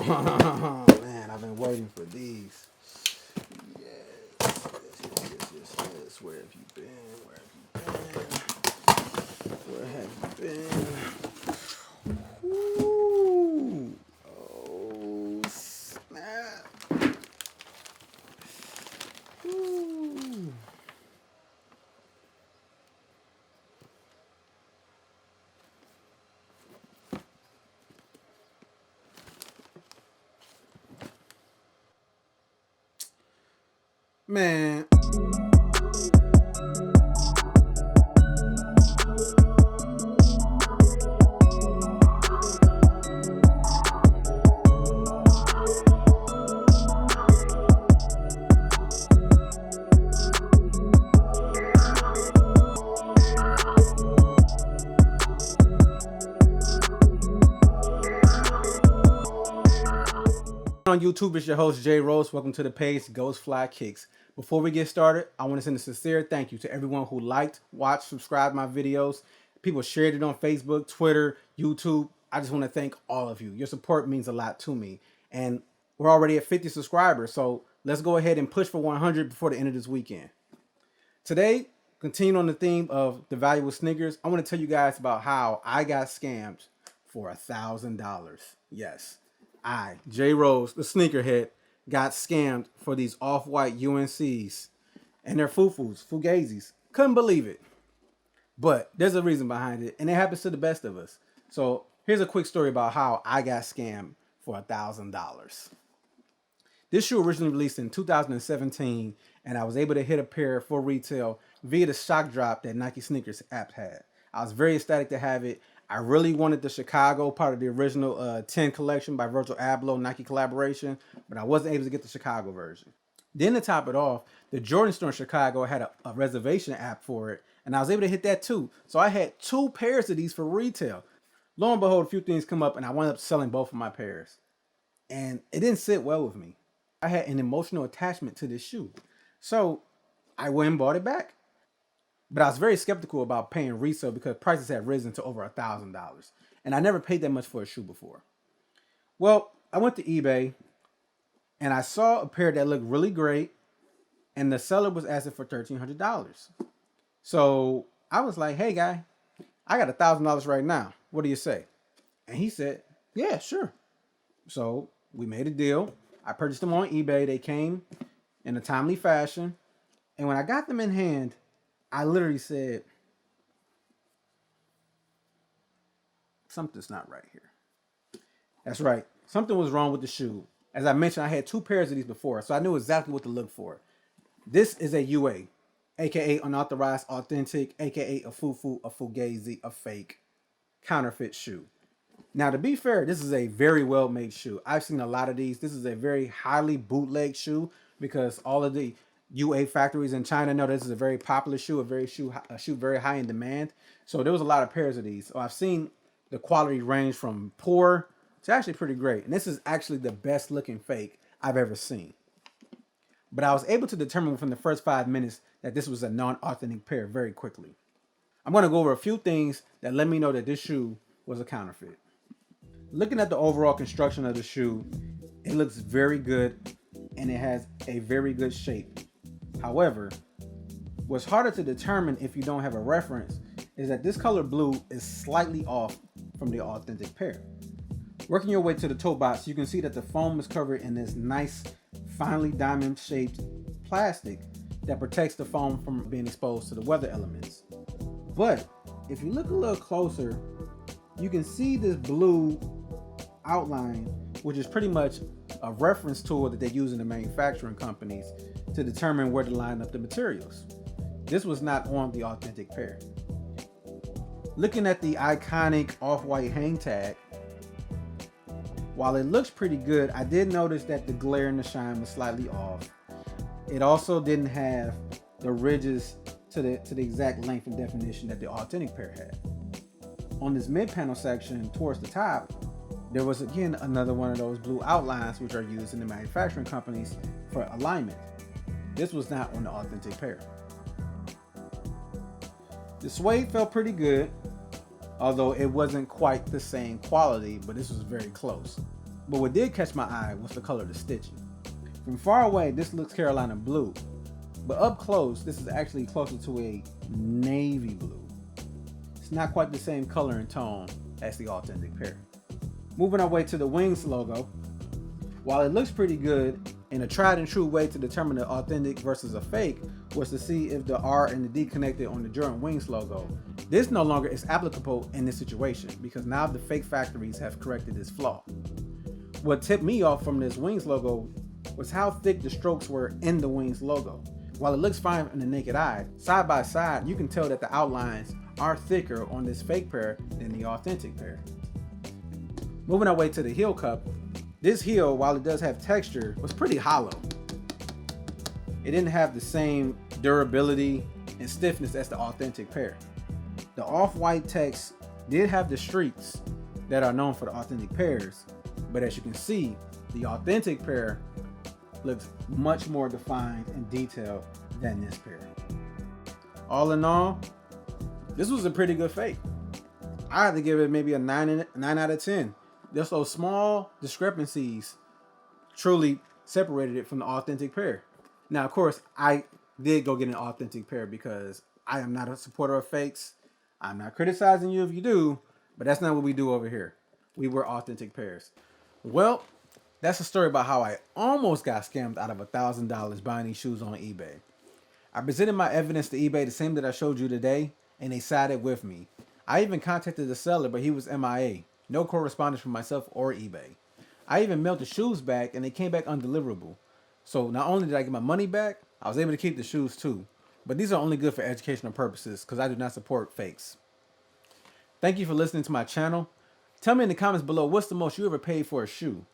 Man, I've been waiting for these. Yes. Where have you been? Where have you been? Ooh. Oh, snap. Ooh. Man. On YouTube, it's your host Jay Rose. Welcome to the page Ghostflykickz. Before we get started, I want to send a sincere thank you to everyone who liked, watched, subscribed my videos. People shared it on Facebook, Twitter, YouTube. I just want to thank all of you. Your support means a lot to me. And we're already at 50 subscribers, so let's go ahead and push for 100 before the end of this weekend. Today, continuing on the theme of the valuable sneakers, I want to tell you guys about how I got scammed for $1,000. Yes. I, J Rose, the sneakerhead, got scammed for these off-white UNCs and their fugazis. Couldn't believe it. But there's a reason behind it, and it happens to the best of us. So here's a quick story about how I got scammed for $1,000. This shoe originally released in 2017, and I was able to hit a pair for retail via the shock drop that Nike Sneakers app had. I was very ecstatic to have it. I really wanted the Chicago, part of the original 10 collection by Virgil Abloh, Nike collaboration, but I wasn't able to get the Chicago version. Then to top it off, the Jordan store in Chicago had a reservation app for it, and I was able to hit that too. So I had 2 pairs of these for retail. Lo and behold, a few things come up, and I wound up selling both of my pairs. And it didn't sit well with me. I had an emotional attachment to this shoe. So I went and bought it back. But I was very skeptical about paying resale because prices had risen to over $1,000. And I never paid that much for a shoe before. Well, I went to eBay and I saw a pair that looked really great. And the seller was asking for $1,300. So I was like, hey guy, I got $1,000 right now. What do you say? And he said, yeah, sure. So we made a deal. I purchased them on eBay. They came in a timely fashion. And when I got them in hand, I literally said, something's not right here. That's right. Something was wrong with the shoe. As I mentioned, I had 2 pairs of these before, so I knew exactly what to look for. This is a UA, aka unauthorized, authentic, aka a fufu, a fugazi, a fake, counterfeit shoe. Now, to be fair, this is a very well-made shoe. I've seen a lot of these. This is a very highly bootleg shoe because all of the UA factories in China know this is a very popular shoe, a shoe very high in demand. So there was a lot of pairs of these. So I've seen the quality range from poor to actually pretty great. And this is actually the best looking fake I've ever seen. But I was able to determine within the first 5 minutes that this was a non-authentic pair very quickly. I'm going to go over a few things that let me know that this shoe was a counterfeit. Looking at the overall construction of the shoe, it looks very good and it has a very good shape. However, what's harder to determine if you don't have a reference is that this color blue is slightly off from the authentic pair. Working your way to the toe box, you can see that the foam is covered in this nice, finely diamond-shaped plastic that protects the foam from being exposed to the weather elements. But if you look a little closer, you can see this blue outline, which is pretty much a reference tool that they use in the manufacturing companies to determine where to line up the materials. This was not on the authentic pair. Looking at the iconic off-white hang tag, while it looks pretty good, I did notice that the glare and the shine was slightly off. It also didn't have the ridges to the exact length and definition that the authentic pair had. On this mid-panel section towards the top, there was again another one of those blue outlines which are used in the manufacturing companies for alignment. This was not on the authentic pair. The suede felt pretty good, although it wasn't quite the same quality, but this was very close. But what did catch my eye was the color of the stitching. From far away, this looks Carolina blue, but up close, this is actually closer to a navy blue. It's not quite the same color and tone as the authentic pair. Moving our way to the wings logo. While it looks pretty good, and a tried and true way to determine the authentic versus a fake was to see if the R and the D connected on the Jordan Wings logo. This no longer is applicable in this situation because now the fake factories have corrected this flaw. What tipped me off from this Wings logo was how thick the strokes were in the Wings logo. While it looks fine in the naked eye, side by side you can tell that the outlines are thicker on this fake pair than the authentic pair. Moving our way to the heel cup, this heel, while it does have texture, was pretty hollow. It didn't have the same durability and stiffness as the authentic pair. The off-white text did have the streaks that are known for the authentic pairs, but as you can see, the authentic pair looks much more defined and detailed than this pair. All in all, this was a pretty good fake. I had to give it maybe a 9 out of 10. Just those small discrepancies truly separated it from the authentic pair. Now, of course, I did go get an authentic pair because I am not a supporter of fakes. I'm not criticizing you if you do, but that's not what we do over here. We wear authentic pairs. Well, that's a story about how I almost got scammed out of $1,000 buying these shoes on eBay. I presented my evidence to eBay the same that I showed you today, and they sided with me. I even contacted the seller, but he was MIA. No correspondence from myself or eBay. I even mailed the shoes back and they came back undeliverable. So not only did I get my money back, I was able to keep the shoes too. But these are only good for educational purposes because I do not support fakes. Thank you for listening to my channel. Tell me in the comments below what's the most you ever paid for a shoe.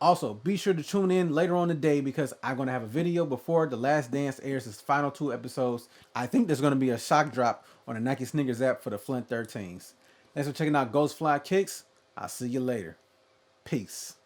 Also, be sure to tune in later on today because I'm going to have a video before The Last Dance airs its final 2 episodes. I think there's going to be a shock drop on the Nike Sneakers app for the Flint 13s. Thanks for checking out Ghostflykickz. I'll see you later. Peace.